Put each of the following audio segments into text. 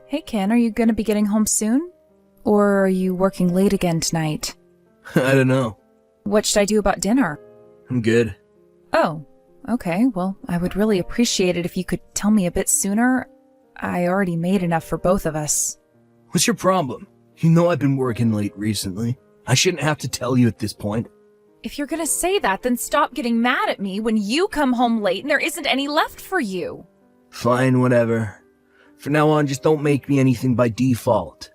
Hey Ken, are you gonna be getting home soon? Or are you working late again tonight? I don't know. What should I do about dinner? I'm good. Oh, okay. Well, I would really appreciate it if you could tell me a bit sooner. I already made enough for both of us. What's your problem? You know I've been working late recently. I shouldn't have to tell you at this point. If you're gonna say that, then stop getting mad at me when you come home late and there isn't any left for you. Fine, whatever. From now on, just don't make me anything by default.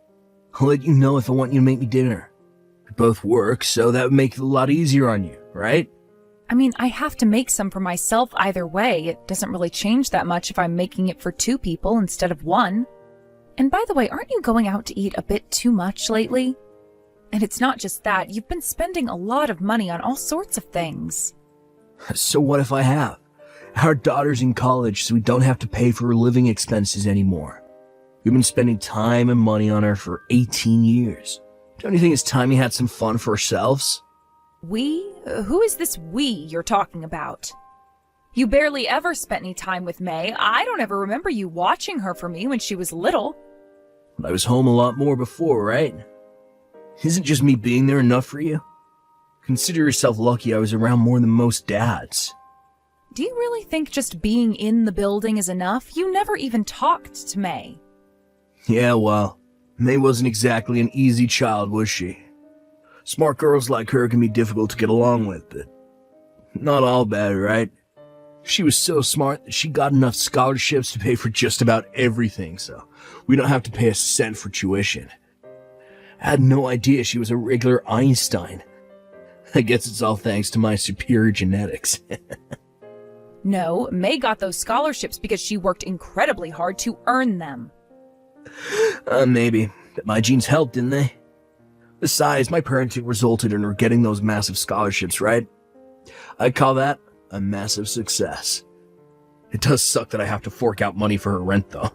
I'll let you know if I want you to make me dinner. We both work, so that would make it a lot easier on you, right? I mean, I have to make some for myself either way. It doesn't really change that much if I'm making it for 2 people instead of 1. And by the way, aren't you going out to eat a bit too much lately? And it's not just that. You've been spending a lot of money on all sorts of things. So what if I have? Our daughter's in college, so we don't have to pay for her living expenses anymore. We've been spending time and money on her for 18 years. Don't you think it's time we had some fun for ourselves? We? Who is this we you're talking about? You barely ever spent any time with May. I don't ever remember you watching her for me when she was little. I was home a lot more before, right? Isn't just me being there enough for you? Consider yourself lucky I was around more than most dads. Do you really think just being in the building is enough? You never even talked to May. Yeah, well, May wasn't exactly an easy child, was she? Smart girls like her can be difficult to get along with, but not all bad, right? She was so smart that she got enough scholarships to pay for just about everything, so we don't have to pay a cent for tuition. I had no idea she was a regular Einstein. I guess it's all thanks to my superior genetics. No, May got those scholarships because she worked incredibly hard to earn them. Maybe. But my genes helped, didn't they? Besides, my parenting resulted in her getting those massive scholarships, right? I call that a massive success. It does suck that I have to fork out money for her rent, though.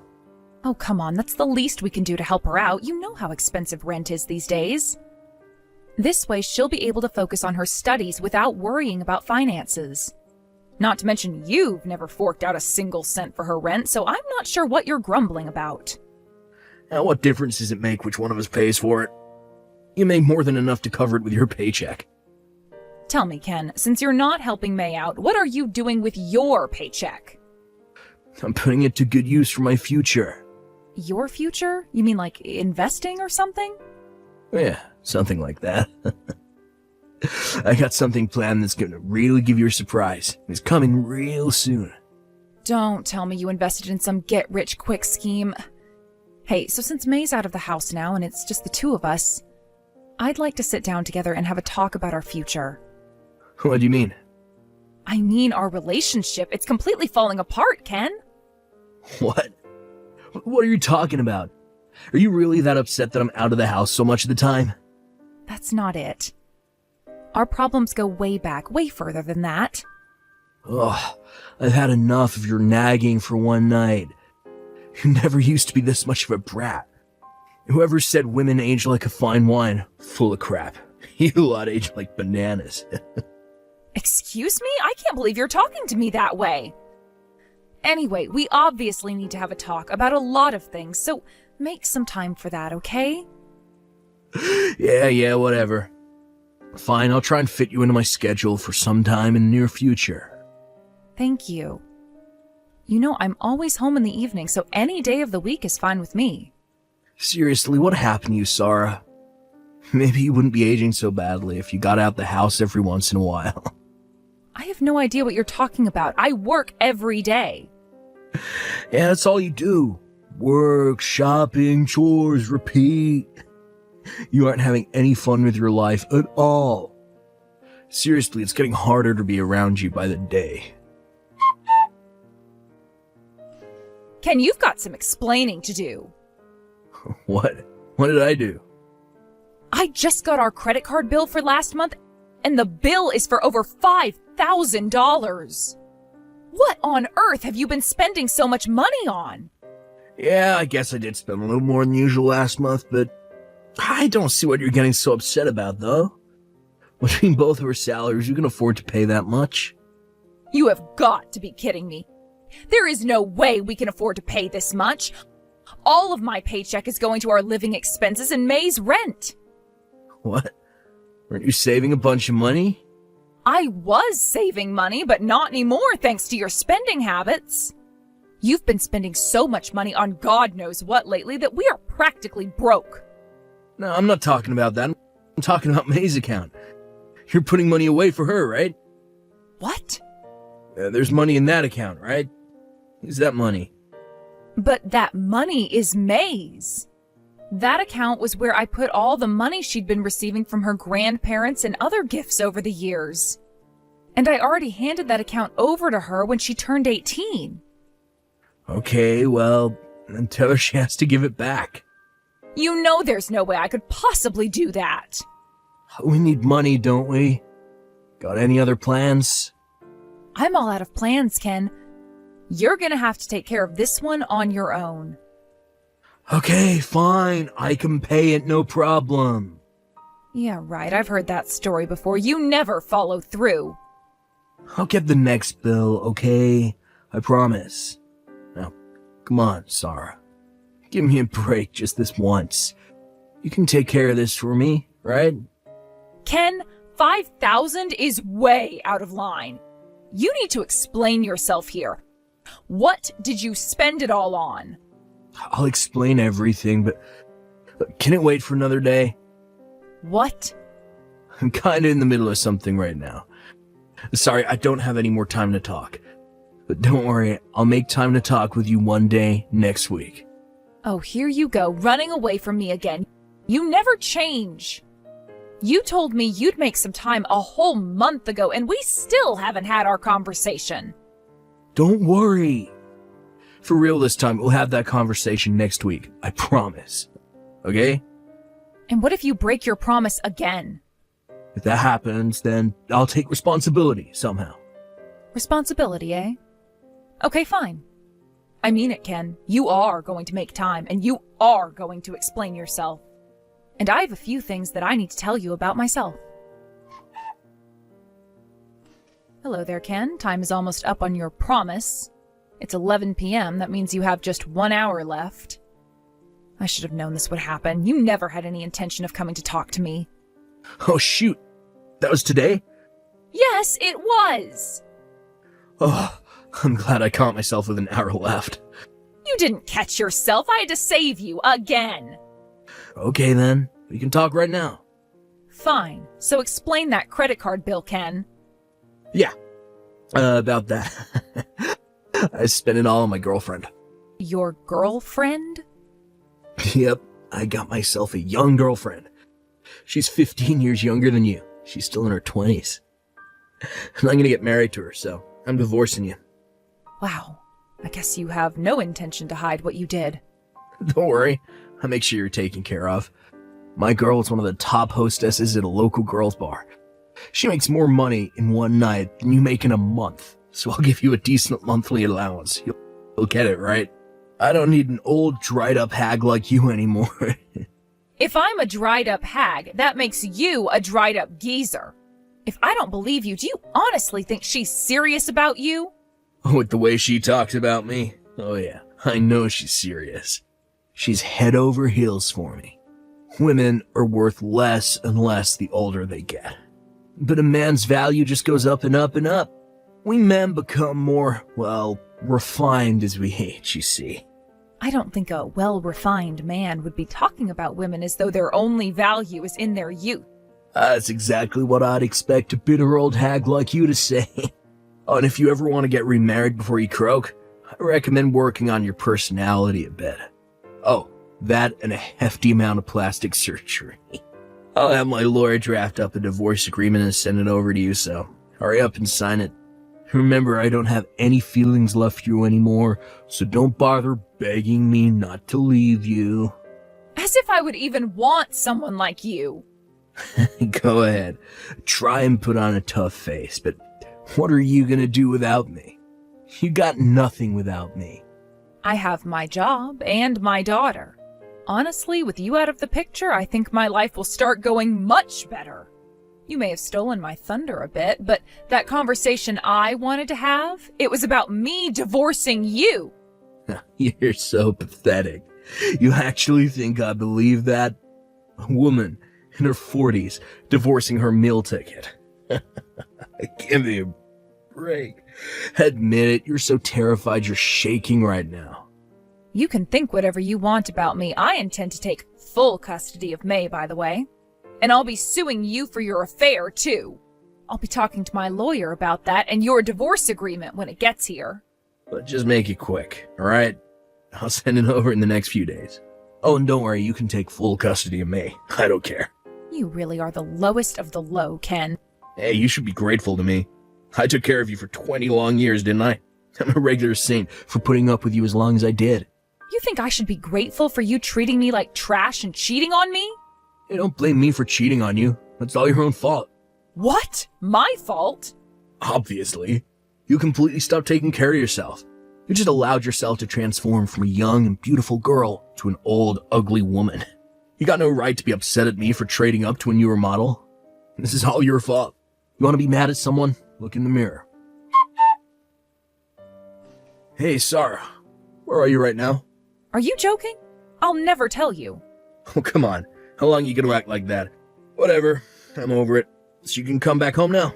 Oh, come on, that's the least we can do to help her out. You know how expensive rent is these days. This way, she'll be able to focus on her studies without worrying about finances. Not to mention you've never forked out a single cent for her rent, so I'm not sure what you're grumbling about. Now, what difference does it make which one of us pays for it? You make more than enough to cover it with your paycheck. Tell me, Ken, since you're not helping May out, what are you doing with your paycheck? I'm putting it to good use for my future. Your future? You mean like investing or something? Yeah, something like that. I got something planned that's gonna really give you a surprise. It's coming real soon. Don't tell me you invested in some get-rich-quick scheme. Hey, so since May's out of the house now and it's just the 2 of us, I'd like to sit down together and have a talk about our future. What do you mean? I mean our relationship. It's completely falling apart, Ken. What? What are you talking about? Are you really that upset that I'm out of the house so much of the time? That's not it. Our problems go way back, way further than that. Ugh, I've had enough of your nagging for one night. You never used to be this much of a brat. Whoever said women age like a fine wine, full of crap. You lot age like bananas. Excuse me? I can't believe you're talking to me that way. Anyway, we obviously need to have a talk about a lot of things, so make some time for that, okay? Yeah, whatever. Fine, I'll try and fit you into my schedule for some time in the near future. Thank you. You know, I'm always home in the evening, so any day of the week is fine with me. Seriously, what happened to you, Sarah? Maybe you wouldn't be aging so badly if you got out the house every once in a while. I have no idea what you're talking about. I work every day. Yeah, that's all you do. Work, shopping, chores, repeat. You aren't having any fun with your life at all. Seriously, it's getting harder to be around you by the day. Ken, you've got some explaining to do. What? What did I do? I just got our credit card bill for last month, and the bill is for over $5,000. What on earth have you been spending so much money on? Yeah, I guess I did spend a little more than usual last month, but I don't see what you're getting so upset about, though. Between both of our salaries, you can afford to pay that much. You have got to be kidding me. There is no way we can afford to pay this much. All of my paycheck is going to our living expenses and May's rent. What? Weren't you saving a bunch of money? I was saving money, but not anymore thanks to your spending habits. You've been spending so much money on God knows what lately that we are practically broke. No, I'm not talking about that. I'm talking about May's account. You're putting money away for her, right? What? There's money in that account, right? Use that money. But that money is May's. That account was where I put all the money she'd been receiving from her grandparents and other gifts over the years. And I already handed that account over to her when she turned 18. Okay, well, then tell her she has to give it back. You know there's no way I could possibly do that. We need money, don't we? Got any other plans? I'm all out of plans, Ken. You're gonna have to take care of this one on your own. Okay, fine. I can pay it, no problem. Yeah, right. I've heard that story before. You never follow through. I'll get the next bill, okay? I promise. Now, come on, Sarah. Give me a break just this once. You can take care of this for me, right? Ken, 5,000 is way out of line. You need to explain yourself here. What did you spend it all on? I'll explain everything, but can it wait for another day? What? I'm kinda in the middle of something right now. Sorry, I don't have any more time to talk. But don't worry, I'll make time to talk with you one day next week. Oh, here you go, running away from me again. You never change. You told me you'd make some time a whole month ago, and we still haven't had our conversation. Don't worry. For real this time, we'll have that conversation next week. I promise. Okay? And what if you break your promise again? If that happens, then I'll take responsibility somehow. Responsibility, eh? Okay, fine. I mean it, Ken. You are going to make time, and you are going to explain yourself. And I have a few things that I need to tell you about myself. Hello there, Ken. Time is almost up on your promise. It's 11 p.m. That means you have just 1 hour left. I should have known this would happen. You never had any intention of coming to talk to me. Oh, shoot. That was today? Yes, it was! Oh, I'm glad I caught myself with an hour left. You didn't catch yourself. I had to save you again. Okay, then. We can talk right now. Fine. So explain that credit card bill, Ken. Yeah. About that. I spent it all on my girlfriend. Your girlfriend? Yep. I got myself a young girlfriend. She's 15 years younger than you. She's still in her 20s. And I'm gonna get married to her, so I'm divorcing you. Wow. I guess you have no intention to hide what you did. Don't worry. I'll make sure you're taken care of. My girl is one of the top hostesses at a local girls' bar. She makes more money in one night than you make in a month, so I'll give you a decent monthly allowance. You'll get it, right? I don't need an old, dried-up hag like you anymore. If I'm a dried-up hag, that makes you a dried-up geezer. If I don't believe you, do you honestly think she's serious about you? With the way she talks about me? Oh yeah, I know she's serious. She's head over heels for me. Women are worth less and less the older they get. But a man's value just goes up and up and up. We men become more, well, refined as we age, you see. I don't think a well-refined man would be talking about women as though their only value is in their youth. That's exactly what I'd expect a bitter old hag like you to say. Oh, and if you ever want to get remarried before you croak, I recommend working on your personality a bit. Oh, that and a hefty amount of plastic surgery. I'll have my lawyer draft up a divorce agreement and send it over to you, so hurry up and sign it. Remember, I don't have any feelings left for you anymore, so don't bother begging me not to leave you. As if I would even want someone like you. Go ahead. Try and put on a tough face, but what are you gonna do without me? You got nothing without me. I have my job and my daughter. Honestly, with you out of the picture, I think my life will start going much better. You may have stolen my thunder a bit, but that conversation I wanted to have, it was about me divorcing you. You're so pathetic. You actually think I believe that? A woman in her 40s divorcing her meal ticket. Give me a break. Admit it, you're so terrified you're shaking right now. You can think whatever you want about me. I intend to take full custody of May, by the way. And I'll be suing you for your affair, too. I'll be talking to my lawyer about that and your divorce agreement when it gets here. But just make it quick, alright? I'll send it over in the next few days. Oh, and don't worry, you can take full custody of May. I don't care. You really are the lowest of the low, Ken. Hey, you should be grateful to me. I took care of you for 20 long years, didn't I? I'm a regular saint for putting up with you as long as I did. You think I should be grateful for you treating me like trash and cheating on me? Hey, don't blame me for cheating on you. That's all your own fault. What? My fault? Obviously. You completely stopped taking care of yourself. You just allowed yourself to transform from a young and beautiful girl to an old, ugly woman. You got no right to be upset at me for trading up to a newer model. This is all your fault. You want to be mad at someone? Look in the mirror. Hey, Sarah. Where are you right now? Are you joking? I'll never tell you. Oh, come on. How long are you going to act like that? Whatever. I'm over it. So you can come back home now.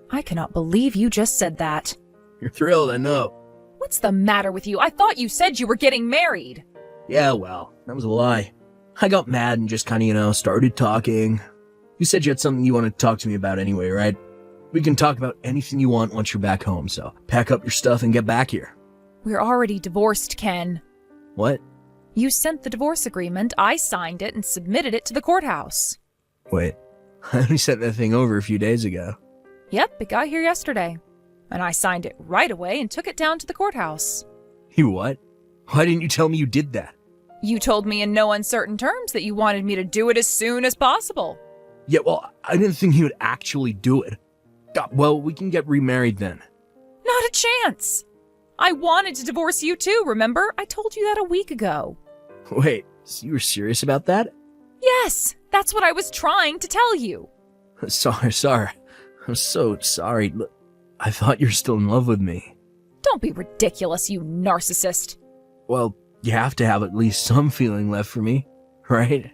I cannot believe you just said that. You're thrilled, I know. What's the matter with you? I thought you said you were getting married. Yeah, well, that was a lie. I got mad and just kind of, started talking. You said you had something you wanted to talk to me about anyway, right? We can talk about anything you want once you're back home, so pack up your stuff and get back here. We're already divorced, Ken. What? You sent the divorce agreement, I signed it, and submitted it to the courthouse. Wait, I only sent that thing over a few days ago. Yep, it got here yesterday. And I signed it right away and took it down to the courthouse. You what? Why didn't you tell me you did that? You told me in no uncertain terms that you wanted me to do it as soon as possible. Yeah, well, I didn't think he would actually do it. Well, we can get remarried then. Not a chance. I wanted to divorce you too, remember? I told you that a week ago. Wait, so you were serious about that? Yes, that's what I was trying to tell you. Sorry. I'm so sorry. Look, I thought you were still in love with me. Don't be ridiculous, you narcissist. Well, you have to have at least some feeling left for me, right?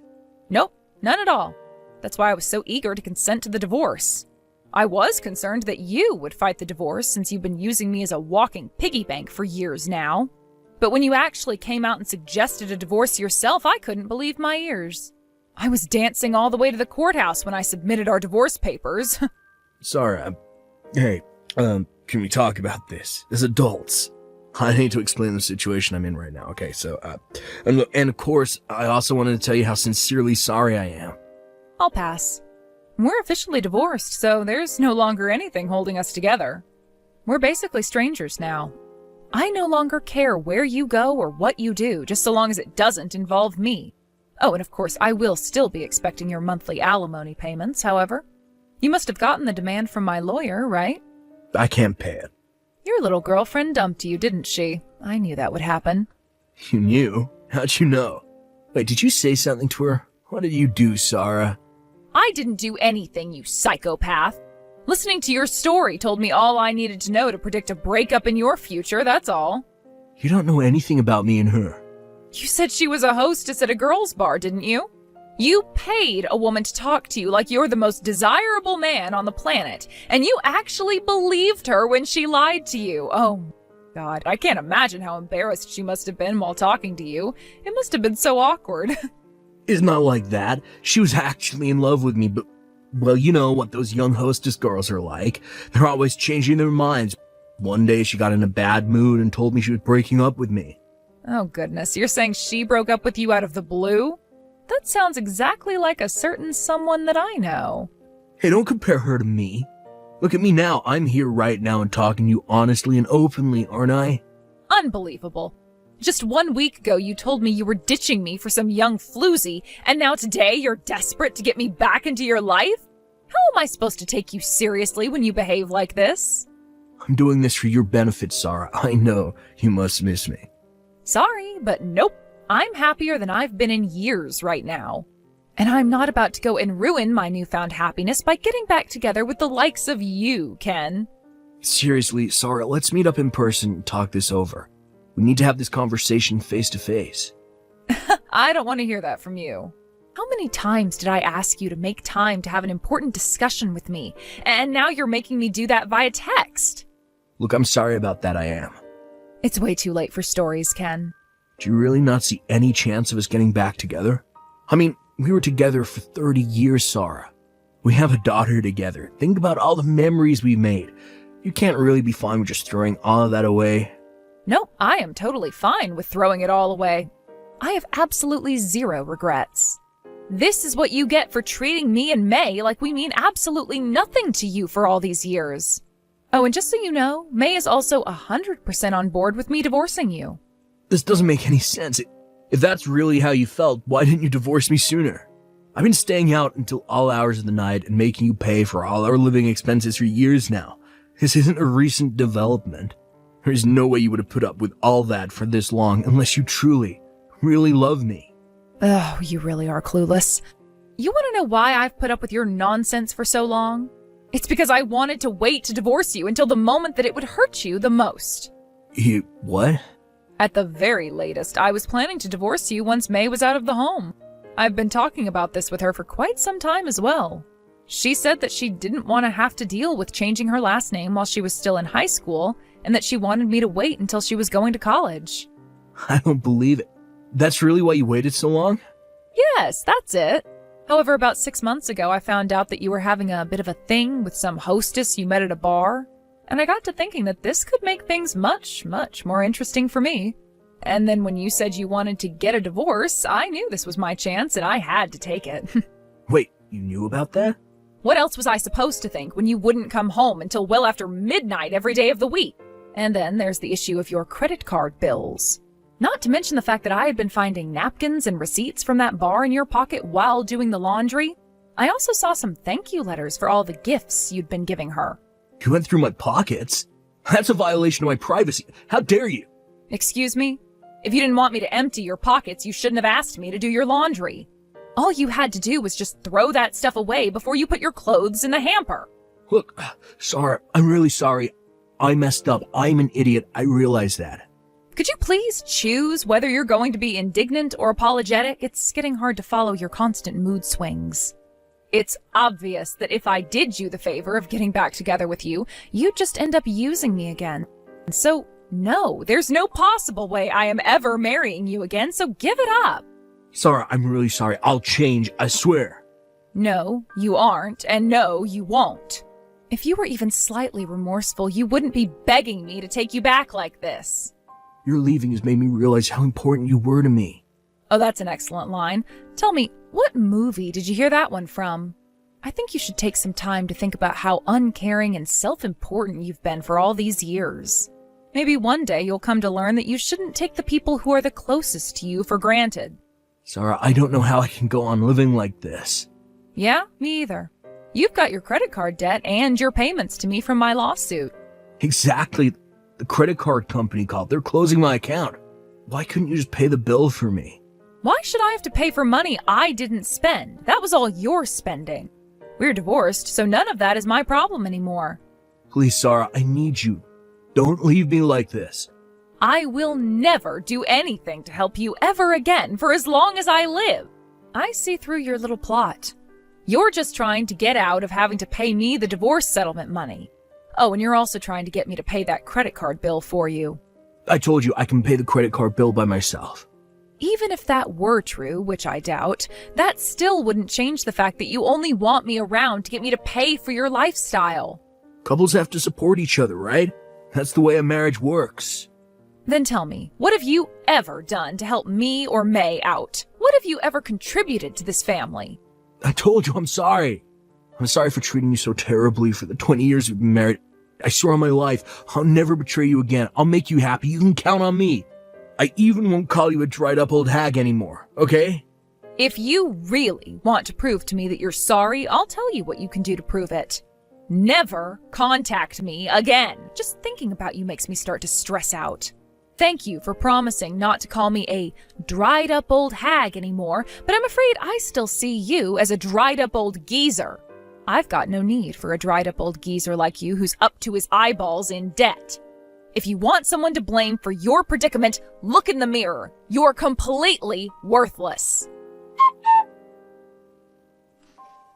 Nope, none at all. That's why I was so eager to consent to the divorce. I was concerned that you would fight the divorce since you've been using me as a walking piggy bank for years now. But when you actually came out and suggested a divorce yourself, I couldn't believe my ears. I was dancing all the way to the courthouse when I submitted our divorce papers. Sorry, hey, can we talk about this as adults? I need to explain the situation I'm in right now. Okay, so, and of course, I also wanted to tell you how sincerely sorry I am. I'll pass. We're officially divorced, so there's no longer anything holding us together. We're basically strangers now. I no longer care where you go or what you do, just so long as it doesn't involve me. Oh, and of course, I will still be expecting your monthly alimony payments, however. You must have gotten the demand from my lawyer, right? I can't pay it. Your little girlfriend dumped you, didn't she? I knew that would happen. You knew? How'd you know? Wait, did you say something to her? What did you do, Sarah? I didn't do anything, you psychopath. Listening to your story told me all I needed to know to predict a breakup in your future, that's all. You don't know anything about me and her. You said she was a hostess at a girls' bar, didn't you? You paid a woman to talk to you like you're the most desirable man on the planet, and you actually believed her when she lied to you. Oh, God, I can't imagine how embarrassed she must have been while talking to you. It must have been so awkward. It's not like that. She was actually in love with me, but, well, you know what those young hostess girls are like. They're always changing their minds. One day she got in a bad mood and told me she was breaking up with me. Oh, goodness, you're saying she broke up with you out of the blue? That sounds exactly like a certain someone that I know. Hey, don't compare her to me. Look at me now. I'm here right now and talking to you honestly and openly, aren't I? Unbelievable. Just 1 week ago, you told me you were ditching me for some young floozy, and now today you're desperate to get me back into your life? How am I supposed to take you seriously when you behave like this? I'm doing this for your benefit, Sarah. I know you must miss me. Sorry, but nope. I'm happier than I've been in years right now. And I'm not about to go and ruin my newfound happiness by getting back together with the likes of you, Ken. Seriously, Sarah, let's meet up in person and talk this over. We need to have this conversation face to face. I don't want to hear that from you. How many times did I ask you to make time to have an important discussion with me, and now you're making me do that via text? Look, I'm sorry about that, I am. It's way too late for stories, Ken. Do you really not see any chance of us getting back together? I mean, we were together for 30 years, Sarah. We have a daughter together. Think about all the memories we made. You can't really be fine with just throwing all of that away. Nope, I am totally fine with throwing it all away. I have absolutely zero regrets. This is what you get for treating me and May like we mean absolutely nothing to you for all these years. Oh, and just so you know, May is also 100% on board with me divorcing you. This doesn't make any sense. If that's really how you felt, why didn't you divorce me sooner? I've been staying out until all hours of the night and making you pay for all our living expenses for years now. This isn't a recent development. There's no way you would have put up with all that for this long unless you truly, really love me. Oh, you really are clueless. You want to know why I've put up with your nonsense for so long? It's because I wanted to wait to divorce you until the moment that it would hurt you the most. You, what? At the very latest, I was planning to divorce you once May was out of the home. I've been talking about this with her for quite some time as well. She said that she didn't want to have to deal with changing her last name while she was still in high school, and that she wanted me to wait until she was going to college. I don't believe it. That's really why you waited so long? Yes, that's it. However, about 6 months ago, I found out that you were having a bit of a thing with some hostess you met at a bar, and I got to thinking that this could make things much, much more interesting for me. And then when you said you wanted to get a divorce, I knew this was my chance and I had to take it. Wait, you knew about that? What else was I supposed to think when you wouldn't come home until well after midnight every day of the week? And then there's the issue of your credit card bills. Not to mention the fact that I had been finding napkins and receipts from that bar in your pocket while doing the laundry. I also saw some thank you letters for all the gifts you'd been giving her. You went through my pockets? That's a violation of my privacy. How dare you? Excuse me? If you didn't want me to empty your pockets, you shouldn't have asked me to do your laundry. All you had to do was just throw that stuff away before you put your clothes in the hamper. Look, Sarah, I'm really sorry. I messed up. I'm an idiot. I realize that. Could you please choose whether you're going to be indignant or apologetic? It's getting hard to follow your constant mood swings. It's obvious that if I did you the favor of getting back together with you, you'd just end up using me again. So, no, there's no possible way I am ever marrying you again, so give it up. Sarah, I'm really sorry. I'll change, I swear. No, you aren't, and no, you won't. If you were even slightly remorseful, you wouldn't be begging me to take you back like this. Your leaving has made me realize how important you were to me. Oh, that's an excellent line. Tell me, what movie did you hear that one from? I think you should take some time to think about how uncaring and self-important you've been for all these years. Maybe one day you'll come to learn that you shouldn't take the people who are the closest to you for granted. Sarah, I don't know how I can go on living like this. Yeah, me either. You've got your credit card debt and your payments to me from my lawsuit. Exactly. The credit card company called. They're closing my account. Why couldn't you just pay the bill for me? Why should I have to pay for money I didn't spend? That was all your spending. We're divorced, so none of that is my problem anymore. Please, Sarah, I need you. Don't leave me like this. I will never do anything to help you ever again for as long as I live. I see through your little plot. You're just trying to get out of having to pay me the divorce settlement money. Oh, and you're also trying to get me to pay that credit card bill for you. I told you I can pay the credit card bill by myself. Even if that were true, which I doubt, that still wouldn't change the fact that you only want me around to get me to pay for your lifestyle. Couples have to support each other, right? That's the way a marriage works. Then tell me, what have you ever done to help me or May out? What have you ever contributed to this family? I told you I'm sorry. I'm sorry for treating you so terribly for the 20 years we've been married. I swear on my life, I'll never betray you again. I'll make you happy. You can count on me. I even won't call you a dried up old hag anymore, okay? If you really want to prove to me that you're sorry, I'll tell you what you can do to prove it. Never contact me again. Just thinking about you makes me start to stress out. Thank you for promising not to call me a dried up old hag anymore, but I'm afraid I still see you as a dried up old geezer. I've got no need for a dried up old geezer like you who's up to his eyeballs in debt. If you want someone to blame for your predicament, look in the mirror. You're completely worthless.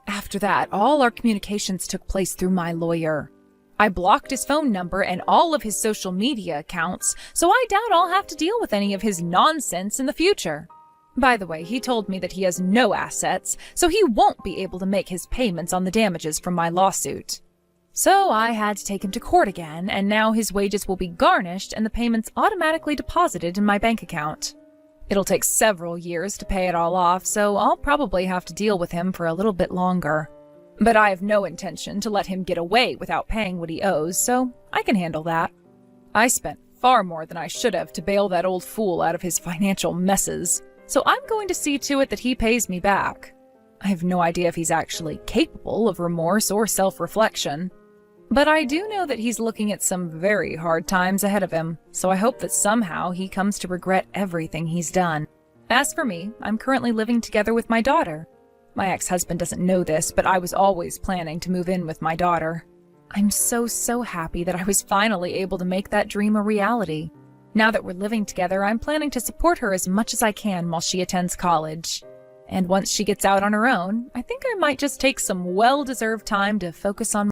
After that, all our communications took place through my lawyer. I blocked his phone number and all of his social media accounts, so I doubt I'll have to deal with any of his nonsense in the future. By the way, he told me that he has no assets, so he won't be able to make his payments on the damages from my lawsuit. So I had to take him to court again, and now his wages will be garnished and the payments automatically deposited in my bank account. It'll take several years to pay it all off, so I'll probably have to deal with him for a little bit longer. But I have no intention to let him get away without paying what he owes, so I can handle that. I spent far more than I should have to bail that old fool out of his financial messes, so I'm going to see to it that he pays me back. I have no idea if he's actually capable of remorse or self-reflection. But I do know that he's looking at some very hard times ahead of him, so I hope that somehow he comes to regret everything he's done. As for me, I'm currently living together with my daughter. My ex-husband doesn't know this, but I was always planning to move in with my daughter. I'm so happy that I was finally able to make that dream a reality. Now that we're living together, I'm planning to support her as much as I can while she attends college. And once she gets out on her own, I think I might just take some well-deserved time to focus on